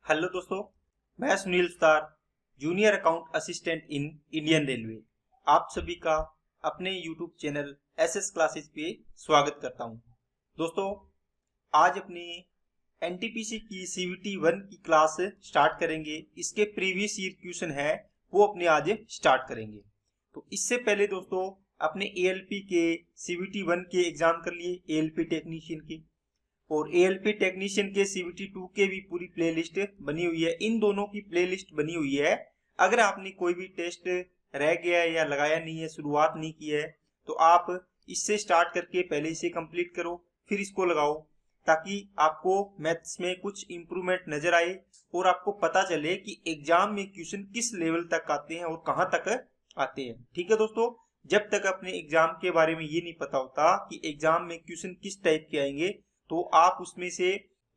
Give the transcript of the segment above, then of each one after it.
Hello दोस्तों, मैं Sunil star, junior account assistant in Indian railway. आप सभी का अपने यूट्यूब चैनल एसएस क्लासेस पे स्वागत करता हूं। दोस्तों, आज अपने एनटीपीसी की सीवीटी 1 की क्लास स्टार्ट करेंगे। इसके प्रीवियस ईयर क्वेश्चन है वो अपने आज स्टार्ट करेंगे। तो इससे पहले दोस्तों अपने एएलपी के सीवीटी 1 के एग्जाम कर लिए, एएलपी टेक्नीशियन के, और एएलपी टेक्नीशियन के सीवीटी 2 के भी पूरी प्लेलिस्ट बनी हुई है। इन दोनों की प्लेलिस्ट बनी हुई है। अगर आपने कोई भी टेस्ट रह गया है या लगाया नहीं है, शुरुआत नहीं की है, तो आप इससे स्टार्ट करके पहले इसे कंप्लीट करो, फिर इसको लगाओ, ताकि आपको मैथ्स में कुछ इंप्रूवमेंट नजर आए और आपको पता चले कि एग्जाम में क्वेश्चन किस लेवल तक आते हैं और कहां तक आते हैं। ठीक है दोस्तों, जब तक अपने एग्जाम के बारे में ये नहीं पता होता कि एग्जाम में क्वेश्चन किस टाइप के आएंगे, तो आप उसमें से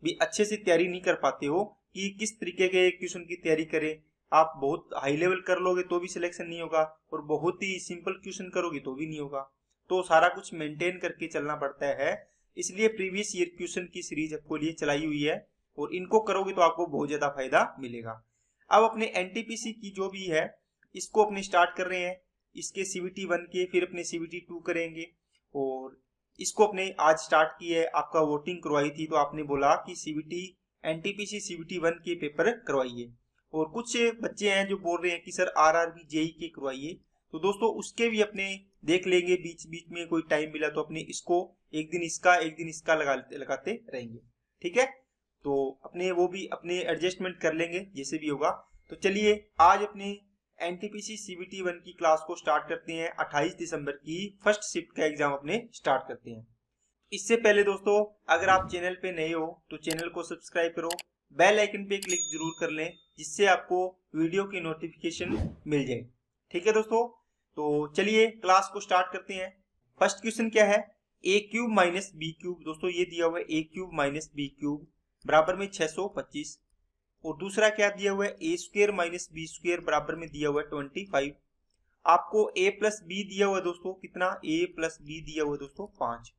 भी अच्छे से तैयारी नहीं कर पाते हो कि किस तरीके के क्वेश्चन की तैयारी करें। आप बहुत हाई लेवल कर लोगे तो भी सिलेक्शन नहीं होगा, और बहुत ही सिंपल क्वेश्चन करोगे तो भी नहीं होगा। तो सारा कुछ मेंटेन करके चलना पड़ता है। इसलिए प्रीवियस ईयर क्वेश्चन की सीरीज आपको लिए चलाई हुई है, और इनको करोगे तो आपको बहुत ज्यादा फायदा मिलेगा। अब अपने एनटीपीसी की जो भी है इसको अपने स्टार्ट कर रहे हैं। इसके सीवीटी 1 के, फिर अपने सीवीटी 2 करेंगे, और इसको अपने आज स्टार्ट की है। आपका वोटिंग करवाई थी तो आपने बोला कि सीवीटी एनटीपीसी सीवीटी 1 के पेपर करवाइए, और कुछ बच्चे हैं जो बोल रहे हैं कि सर आरआरबी जेई के करवाइए। तो दोस्तों उसके भी अपने देख लेंगे, बीच बीच में कोई टाइम मिला तो अपने इसको एक दिन इसका लगाते रहेंगे। ठीक है, तो अपने वो भी अपने एडजस्टमेंट कर लेंगे जैसे भी होगा। तो चलिए आज अपने एनटीपीसी सीवीटी 1 की क्लास को स्टार्ट करते हैं। 28 दिसंबर की फर्स्ट शिफ्ट का एग्जाम अपने स्टार्ट करते हैं। इससे पहले दोस्तों अगर आप चैनल पे नए हो तो चैनल को सब्सक्राइब करो, बेल आइकन पे क्लिक जरूर कर लें, जिससे आपको वीडियो की नोटिफिकेशन मिल जाए। ठीक है दोस्तों, तो चलिए क्लास को स्टार्ट करते हैं। फर्स्ट क्वेश्चन क्या है, A cube minus B cube. दोस्तों ये दिया हुआ है A cube minus B cube बराबर में 625, और दूसरा क्या दिया हुआ है, A square minus B square बराबर में दिया हुआ है 25। आपको ए प्लस बी दिया हुआ है दोस्तों, कितना, ए प्लस बी दिया हुआ है दोस्तों 5।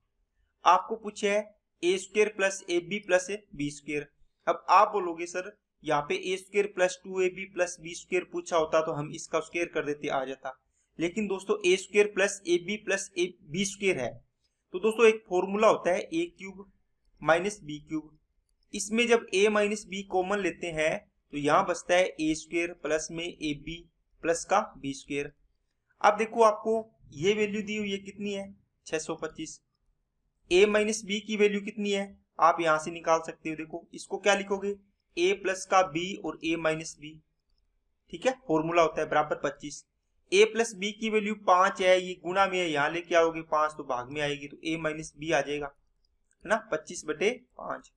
आपको पूछे है A square plus A B plus B square. अब आप बोलोगे सर यहाँ पे A square plus 2ab plus B square पूछा होता तो हम इसका स्क्वायर कर देते, आ जाता। लेकिन दोस्तों A square plus A B plus A B square है, तो दोस्तों एक फॉर्मूला होता है A cube minus B cube. इसमें जब a माइनस बी कॉमन लेते हैं तो यहाँ बचता है ए स्क्वायर प्लस में ए बी प्लस का बी स्क्वायर। अब देखो आपको ये वैल्यू दी हुई है, कितनी है, 625। a माइनस बी की वैल्यू कितनी है आप यहाँ से निकाल सकते हो। देखो इसको क्या लिखोगे, a प्लस का b और a माइनस बी। ठीक है, फॉर्मूला होता है बराबर 25। a प्लस बी की वैल्यू 5 है, ये गुणा में है, यहाँ लेके आओगे 5 तो भाग में आएगी, तो a माइनस बी आ जाएगा, है ना, 25/5।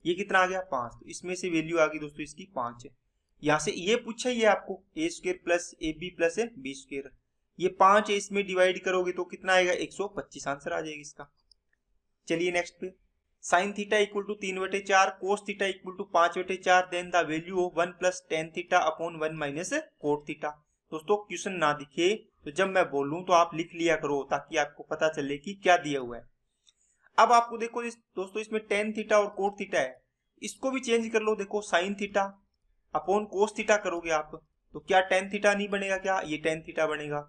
ये कितना आ गया, 5। तो इसमें से वैल्यू आ गई दोस्तों इसकी 5 है। यहाँ से ये पूछा ही है आपको, A square plus A B plus B square. ये 5 है, इसमें डिवाइड करोगे तो कितना आएगा, 125 आंसर आ जाएगा इसका। चलिए नेक्स्ट पे, sine theta equal to 3/4, cos theta equal to 5/4, then the value of 1 plus tan theta upon 1 minus cot theta. दोस्तों क्वेश्चन ना दिखे तो जब मैं बोलूं तो आप लिख लिया करो, ताकि आपको पता चले कि क्या दिया हुआ है। अब आपको देखो दोस्तों इसमें टेन थीटा और कोट थीटा है, इसको भी चेंज कर लो। देखो sine theta upon cos theta करोगे आप तो क्या टेन थीटा नहीं बनेगा, क्या ये टेन थीटा बनेगा।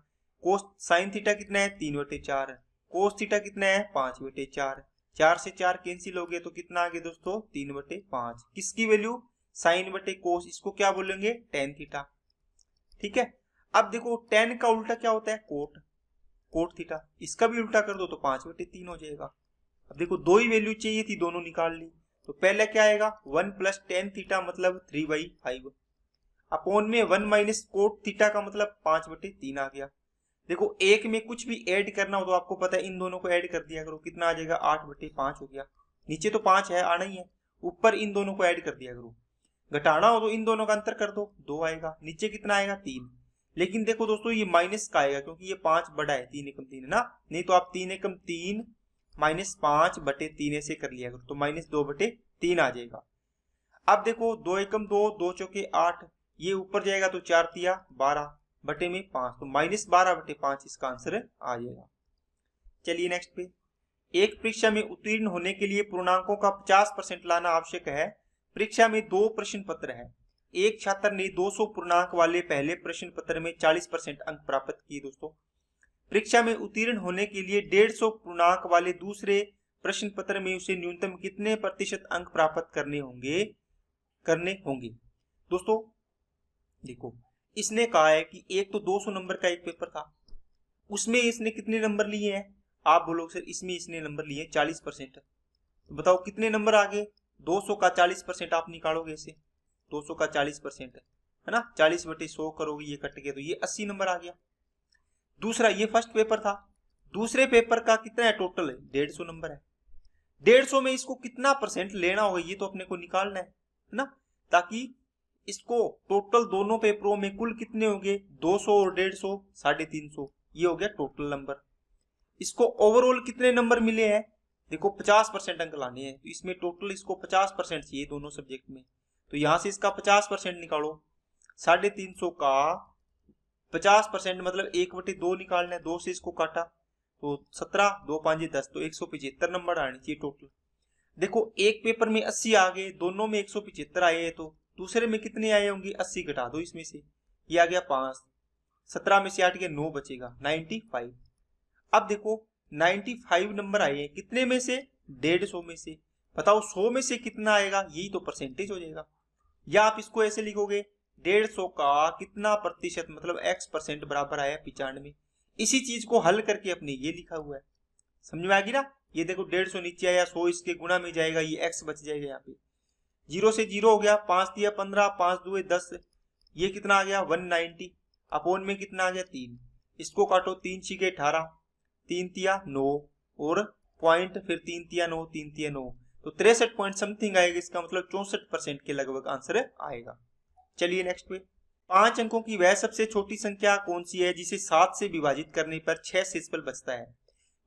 कोस साइन थीटा कितना है, 3/4, कोस थीटा कितना है, 5/4, 4 से 4 कैंसिल हो गए तो कितना आ गया दोस्तों, 3/5। किसकी वैल्यू, साइन बटे कोस, इसको क्या बोलेंगे, टेन थीटा। ठीक है, अब देखो टेन का उल्टा क्या होता है, कोट, कोट थीटा, इसका भी उल्टा कर दो तो 5/3 हो जाएगा। अब देखो दो ही वैल्यू चाहिए थी, दोनों निकाल ली, तो पहले क्या आएगा, 1 प्लस टेन थीटा मतलब 3/5, अपॉन में 1 माइनस कोट थीटा का मतलब 5/3 आ गया। देखो एक में कुछ भी ऐड करना हो तो आपको पता है इन दोनों को ऐड कर दिया करो, कितना आ जाएगा, 8/5 हो गया। नीचे तो 5 है, आना ही है, ऊपर इन दोनों को ऐड कर दिया करो। घटाना हो तो इन दोनों का अंतर कर दो, 2 आएगा, नीचे कितना आएगा, 3। लेकिन देखो दोस्तों ये माइनस का आएगा क्योंकि ये 5 बड़ा है, 3 एकम 3 है ना, नहीं तो आप 3 एकम 3 माइनस 5/3 ऐसे कर लिया करो, तो माइनस 2/3 आ जाएगा। अब देखो 2 एकम 2, 2 चौके 8, ये ऊपर जाएगा तो 4 तिया 12 बटे में 5, तो माइनस 12/5 इसका आंसर आ जाएगा। चलिए नेक्स्ट पे, एक परीक्षा में उत्तीर्ण होने के लिए पूर्णांकों का 50% लाना आवश्यक है, परीक्षा में 2 प्रश्न पत्र है। एक छात्र ने 200 पूर्णांक वाले पहले प्रश्न पत्र में 40% अंक प्राप्त किए दोस्तों। परीक्षा में उत्तीर्ण होने के लिए 150 पूर्णांक वाले दूसरे प्रश्न पत्र में उसे न्यूनतम कितने प्रतिशत अंक प्राप्त करने होंगे दोस्तों। देखो, इसने कहा है कि एक तो 200 नंबर का एक पेपर था, उसमें इसने कितने नंबर लिए हैं। आप बोलोगे सर इसमें इसने नंबर लिए 40%, तो बताओ कितने नंबर आ गए। 200 का 40% आप निकालोगे इसे, 200 का 40% है ना, 40/100 करोगे, ये कट गया तो ये 80 नंबर आ गया। दूसरा, ये फर्स्ट पेपर था, दूसरे पेपर का कितना है टोटल है 150 नंबर है। 150 में इसको कितना परसेंट लेना होगा ये तो अपने को निकालना है ना, ताकि इसको टोटल दोनों पेपरों में कुल कितने होंगे 200 और 150 350, ये हो गया टोटल नंबर। इसको ओवरऑल कितने नंबर मिले हैं, देखो 50% अंक लाने हैं, तो इसमें टोटल इसको 50% चाहिए दोनों सब्जेक्ट में, तो यहां से इसका 50% निकालो। 350 का 50% मतलब 1/2 निकालना है, 2 से इसको काटा तो 17, 2 5 10, तो 175 नंबर आने चाहिए टोटल। देखो एक पेपर में 80 आ गए, दोनों में 175 आए हैं, तो दूसरे में कितने आए होंगे 80 घटा दो इसमें से, ये आ गया 5, 17 में से 8 गया 9 बचेगा 95। अब देखो 95 नंबर आए हैं कितने में से 150 में से, बताओ 100 में से कितना आएगा, यही तो परसेंटेज हो जाएगा। या आप इसको ऐसे लिखोगे 150 का कितना प्रतिशत मतलब x% बराबर आया 95। इसी चीज को हल करके अपने ये लिखा हुआ है, समझ में आ गई ना। ये देखो 150 नीचे आया, 100 इसके गुणा में जाएगा, ये x बच जाएगा यहाँ पे, 0 से 0 हो गया, 5 दिया 15, 5 2 10, ये कितना आ गया 190, अपोन में कितना आ गया 3, इसको काटो 3 6 18, 3 तिया 9 और पॉइंट, फिर 3 तिया 9, 3 तिया 9, तो 63 पॉइंट समथिंग आएगा, इसका मतलब 64% के लगभग आंसर आएगा। चलिए नेक्स्ट पे, 5 अंकों की वह सबसे छोटी संख्या कौन सी है जिसे 7 से विभाजित करने पर 6 शेषफल बचता है।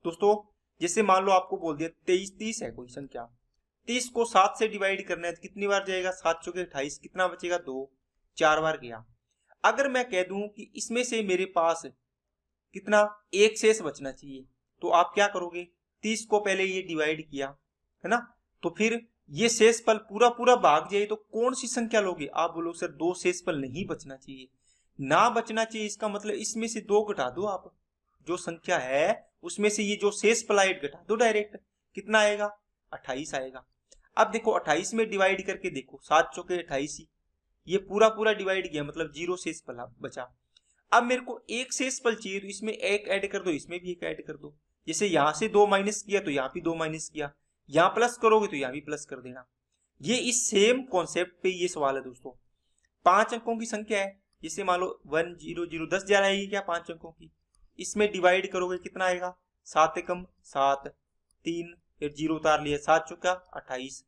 दोस्तों जैसे मान लो आपको बोल दिया 30 है कोई संख्या, 30 को 7 से डिवाइड करना है तो कितनी बार जाएगा, 7 चौके 28, कितना बचेगा 2, 4 बार गया। अगर मैं कह दूं कि इसमें से मेरे पास कितना एक शेष बचना चाहिए, तो आप क्या करोगे, 30 को पहले ये डिवाइड किया है ना, तो फिर ये शेषफल पूरा पूरा भाग जाए तो कौन सी संख्या लोगे, आप बोलो सर 2 शेषफल नहीं बचना चाहिए, ना बचना चाहिए, इसका मतलब इसमें से 2 घटा दो आप, जो संख्या है उसमें से ये जो शेषफल आए घटा दो डायरेक्ट, कितना आएगा 28 आएगा। अब देखो 28 में डिवाइड करके देखो, 7 चौके 28, ये पूरा पूरा डिवाइड किया मतलब 0 शेषफल बचा। अब मेरे को एक शेषफल चाहिए, तो इसमें एक ऐड कर दो, इसमें भी एक ऐड कर दो, जैसे यहां से 2 माइनस किया तो यहाँ भी 2 माइनस किया, यहाँ प्लस करोगे तो यहाँ भी प्लस कर देना। ये इस सेम कॉन्सेप्ट पे ये सवाल है दोस्तों। 5 अंकों की संख्या है, जैसे मान लो 1 0 0 10 जा रही है क्या 5 अंकों की, इसमें डिवाइड करोगे कितना आएगा 7 एकम 7, 3 फिर 0 उतार लिया, 7 चौका 28,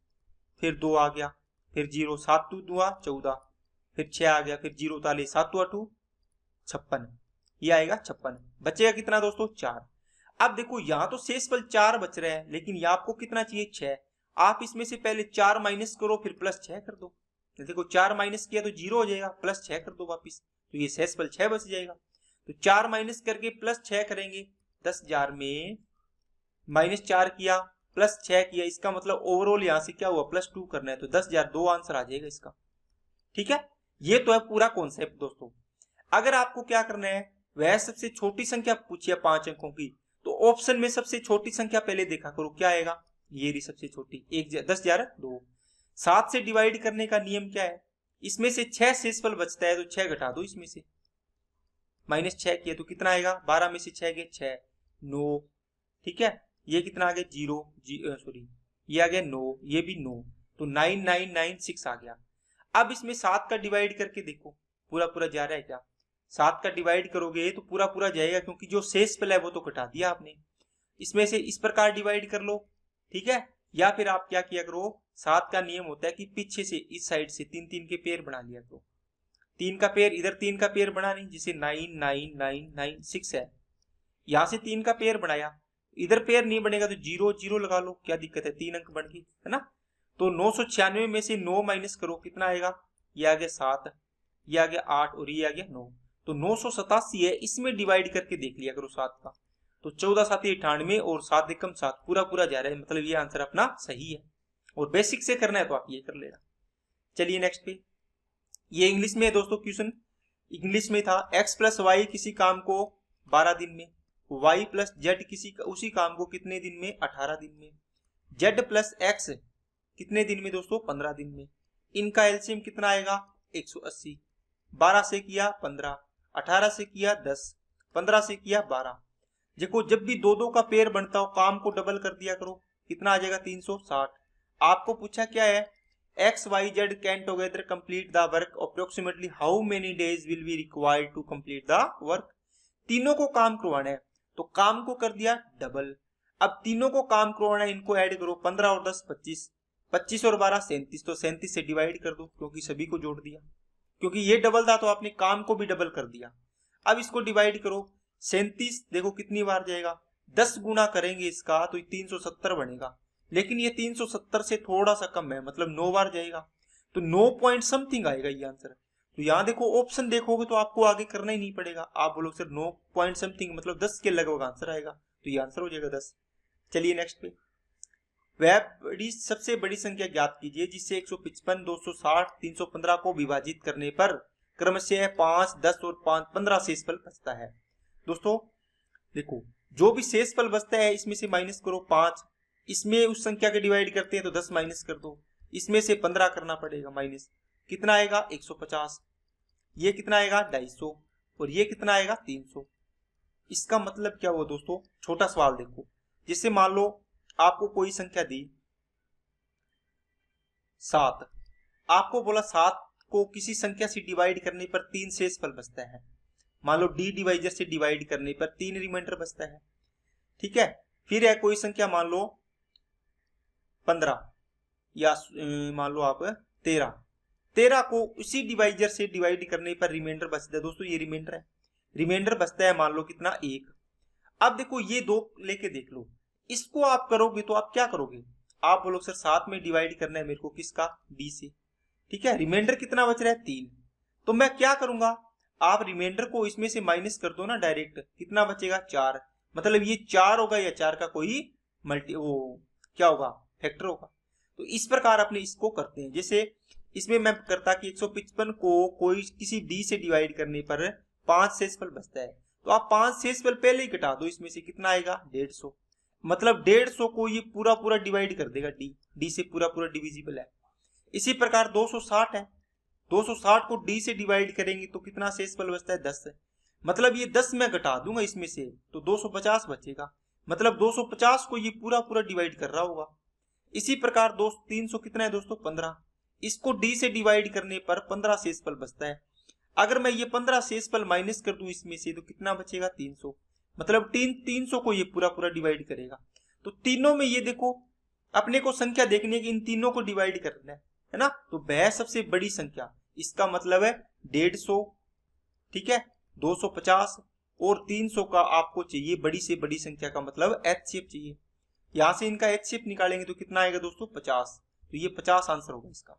फिर 2 आ गया, फिर 0, 7 2 2 14, फिर 6 आ गया, फिर 0 उतार लिया, 7 2 8 56, ये आएगा 56, बचेगा कितना दोस्तों 4। अब देखो यहाँ तो शेषफल 4 बच रहे हैं, लेकिन यहाँ आपको कितना चाहिए 6, आप इसमें से पहले 4 माइनस करो फिर प्लस 6 कर दो, देखो 4 माइनस किया तो 0 हो जाएगा, प्लस 6 कर दो वापिस, तो ये शेषफल 6 बच जाएगा। तो 4 माइनस करके प्लस 6 करेंगे, 10,000 में माइनस 4 किया प्लस 6 किया, इसका मतलब ओवरऑल यहाँ से क्या हुआ +2 करना है, तो 10,000 2 आंसर आ जाएगा इसका। ठीक है, ये तो है पूरा कॉन्सेप्ट दोस्तों। अगर आपको क्या करना है, वह सबसे छोटी संख्या पूछिए 5 अंकों की, तो ऑप्शन में सबसे छोटी संख्या पहले देखा करो, क्या आएगा, ये रही सबसे छोटी, 10,000 2। 7 से डिवाइड करने का नियम क्या है, इसमें से 6 शेषफल बचता है तो 6 घटा दो इसमें से, माइनस 6 किया तो कितना आएगा, 12 में से 6 गए 6 9, ठीक है, ये कितना आ गया 0 सॉरी ये आ गया 9, ये भी 9, तो 9996 आ गया। अब इसमें 7 का डिवाइड करके देखो पूरा पूरा जा रहा है क्या, 7 का डिवाइड करोगे तो पूरा पूरा जाएगा, क्योंकि जो शेषफल है वो तो घटा दिया आपने, इसमें से इस प्रकार डिवाइड कर लो, ठीक है। या फिर आप क्या किया करो, 7 का नियम होता है कि पीछे से इस साइड से 3 3 के पेयर बना लिया करो, 3 का पेयर इधर 3 का पेयर बना नहीं, जैसे 99996 है, यहां से 3 का पेयर बनाया, इधर पेयर नहीं बनेगा तो 0 0 लगा लो, क्या दिक्कत है, 3 अंक बन गई है ना। तो 996 में से 9 माइनस करो, कितना आएगा, ये आ गया 7, ये आ गया 8 और ये आ गया 9, तो 987 है, इसमें डिवाइड करके देख लिया करो 7 का, तो 14 7 98 और 7 एकम 7 पूरा पूरा जा रहा है, मतलब ये आंसर अपना सही है। और बेसिक से करना है तो आप ये कर लेना। चलिए नेक्स्ट पे, ये इंग्लिश में है दोस्तों, क्वेश्चन इंग्लिश में था। x प्लस वाई किसी काम को 12 दिन में, y प्लस जेड उसी काम को कितने दिन में, 18 दिन में, z प्लस x कितने दिन में दोस्तों, 15 दिन में। इनका एलसीएम कितना आएगा, 180। 12 से किया 15, 18 से किया 10, 15 से किया 12। देखो जब भी दो दो का पेयर बनता हो काम को डबल कर दिया करो, कितना आ जाएगा, 360। आपको पूछा क्या है, X Y Z can together complete the work approximately how many days will be required to complete the work. तीनों को काम करवाना है तो काम को कर दिया डबल। अब तीनों को काम करवाना है, इनको ऐड करो, 15 और 10 25, 25 और 12 37, तो 37 से डिवाइड कर दो क्योंकि सभी को जोड़ दिया, क्योंकि ये डबल था तो आपने काम को भी डबल कर दिया। अब इसको डिवाइड करो, 37 देखो कितनी बार जाएगा, 10 गुना करेंगे इसका तो 370 बनेगा, लेकिन ये 370 से थोड़ा सा कम है, मतलब 9 बार जाएगा तो 9 पॉइंट समथिंग आएगा ये आंसर। तो यहाँ देखो ऑप्शन देखोगे तो आपको आगे करना ही नहीं पड़ेगा, आप बोलो सर 9 पॉइंट समथिंग मतलब 10 के लगभग आंसर आएगा, तो ये आंसर हो जाएगा 10। चलिए नेक्स्ट पे, वह सबसे बड़ी संख्या ज्ञात कीजिए जिससे 155, 260, 315 को विभाजित करने पर क्रमशः 5, 10 और 15 शेषफल बचता है। दोस्तों देखो जो भी शेषफल बचता है इसमें से माइनस करो 5, इसमें उस संख्या के डिवाइड करते हैं तो 10 माइनस कर दो, इसमें से 15 करना पड़ेगा माइनस, कितना आएगा 150, ये कितना आएगा 250 और ये कितना आएगा 300। इसका मतलब क्या हुआ दोस्तों, छोटा सवाल देखो, जिससे मान लो आपको कोई संख्या दी 7, आपको बोला 7 को किसी संख्या से डिवाइड करने पर 3 शेषफल बचता है, मान लो डी डिवाइजर से डिवाइड करने पर 3 रिमाइंडर बचता है, ठीक है। फिर है कोई संख्या मान लो 15 या मान लो आप 13 को उसी डिवाइजर से डिवाइड करने पर रिमाइंडर बचता है। दोस्तों ये रिमाइंडर है, रिमाइंडर बचता है मान लो कितना 1। अब देखो ये 2 लेके देख लो, इसको आप करोगे तो आप क्या करोगे, आप बोलो सर 7 में डिवाइड करना है मेरे को किसका, डी से, ठीक है। रिमाइंडर कितना बच रहा है 3, तो मैं क्या करूंगा, आप रिमाइंडर को इसमें से माइनस कर दो ना डायरेक्ट, कितना बचेगा 4, मतलब ये 4 होगा या 4 का कोई क्या होगा, फैक्टर होगा। तो इस प्रकार अपने इसको करते हैं, जैसे इसमें मैं करता कि 155 को कोई किसी डी से डिवाइड करने पर 5 शेषफल बचता है, तो आप 5 शेषफल पहले ही घटा दो, इसमें से कितना आएगा 150, मतलब 150 को ये पूरा पूरा डिवाइड कर देगा, डी से पूरा पूरा डिविजिबल है। इसी प्रकार 260 है, 260 को डी से डिवाइड करेंगे तो कितना शेषफल बचता है 10, मतलब ये 10 मैं घटा दूंगा इसमें से तो 250 बचेगा, मतलब 250 को ये पूरा पूरा डिवाइड कर रहा होगा। इसी प्रकार 300 कितना है दोस्तों 15, इसको डी से डिवाइड करने पर 15 शेषफल बचता है। अगर मैं ये 15 शेषफल माइनस कर दूं इसमें से तो कितना बचेगा 300, मतलब 300 को ये पूरा पूरा डिवाइड करेगा। तो तीनों में ये देखो अपने को संख्या देखने की इन तीनों को डिवाइड करना है ना, तो वह सबसे बड़ी संख्या, इसका मतलब है 150, ठीक है, 250 और 300 का आपको चाहिए बड़ी से बड़ी संख्या का मतलब एचसीएफ चाहिए। यहां से इनका एचसीएफ निकालेंगे तो कितना आएगा दोस्तों 50, तो ये 50 आंसर होगा इसका।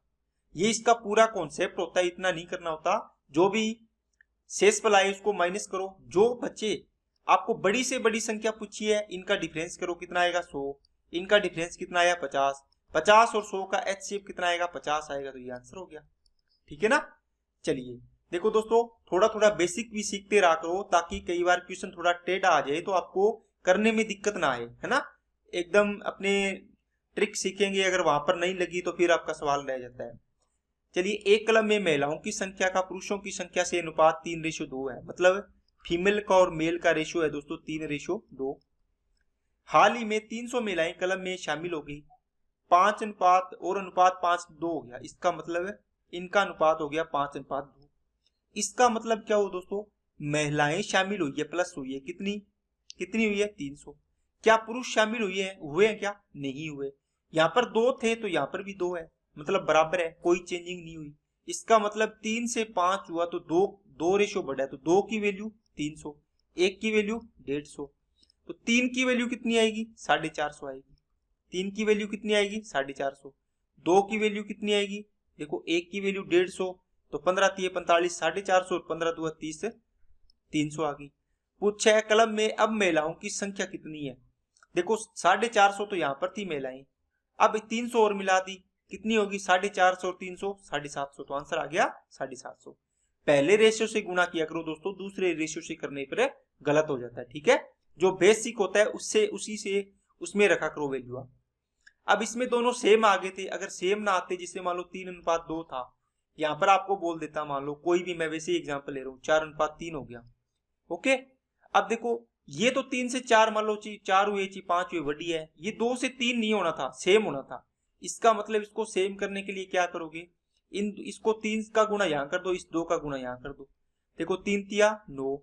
ये इसका पूरा कॉन्सेप्ट होता है, इतना नहीं करना होता, जो भी शेषफल आए उसको माइनस करो, जो बच्चे आपको बड़ी से बड़ी संख्या पूछी है इनका डिफरेंस करो, कितना आएगा 100, इनका डिफरेंस कितना आया 50, 50 और 100 का एचसीएफ कितना आएगा 50 आएगा, तो ये आंसर हो गया, ठीक है ना। चलिए देखो दोस्तों थोड़ा थोड़ा बेसिक भी सीखते रहा करो, ताकि कई बार क्वेश्चन थोड़ा टेढ़ा आ जाए तो आपको करने में दिक्कत ना आए, है ना। एकदम अपने ट्रिक सीखेंगे, अगर वहां पर नहीं लगी तो फिर आपका सवाल रह जाता है। चलिए एक कलम में महिलाओं की संख्या का पुरुषों की संख्या से अनुपात 3:2 है, मतलब फीमेल का और मेल का रेशियो है दोस्तों 3:2। हाल ही में 300 महिलाएं कलम में शामिल हो गई, 5 अनुपात और अनुपात 5:2 हो गया, इसका मतलब है इनका अनुपात हो गया 5:2। इसका मतलब क्या हो दोस्तों, महिलाएं शामिल हुई है प्लस हुई है, कितनी हुई है 300। क्या पुरुष शामिल हुए हैं क्या, नहीं हुए। यहाँ पर 2 थे तो यहाँ पर भी 2 है, मतलब बराबर है, कोई चेंजिंग नहीं हुई। इसका मतलब 3 से 5 हुआ तो 2 रेशियो बढ़ा है, तो 2 की वैल्यू 300, 1 की वैल्यू 150, तो 3 की वैल्यू कितनी आएगी 450 आएगी, 3 की वैल्यू कितनी आएगी 450, 2 की वैल्यू कितनी आएगी, देखो 1 की वैल्यू 150, तो 15 3 45, 450 और 15 2 30, 300 आ गई। पूछा है कलम में अब महिलाओं की संख्या कितनी है, देखो 450 तो यहाँ पर थी महिलाएं, अब 300 और मिला दी, कितनी होगी 450 और 300 750, तो आंसर आ गया 750। पहले रेशियो से गुणा किया करो दोस्तों, दूसरे रेशियो से करने पर गलत हो जाता है, ठीक है। जो बेसिक होता है उससे उसी से उसमें रखा करो वैल्यू। अब इसमें दोनों सेम आ गए थे, अगर सेम ना आते, जिससे मान लो 3:2 था, यहाँ पर आपको बोल देता, मान लो कोई भी, मैं वैसे ही एग्जांपल ले रहा हूँ, 4:3 हो गया। ओके, अब देखो ये तो 3 से 4 मान लो 4 हुए 5 हुए, बड़ी है, ये 2 से 3 नहीं होना था, सेम होना था। इसका मतलब इसको सेम करने के लिए क्या करोगे, इसको 3 का गुणा यहाँ कर दो, इस 2 का गुणा यहाँ कर दो। देखो 3 तिया 9,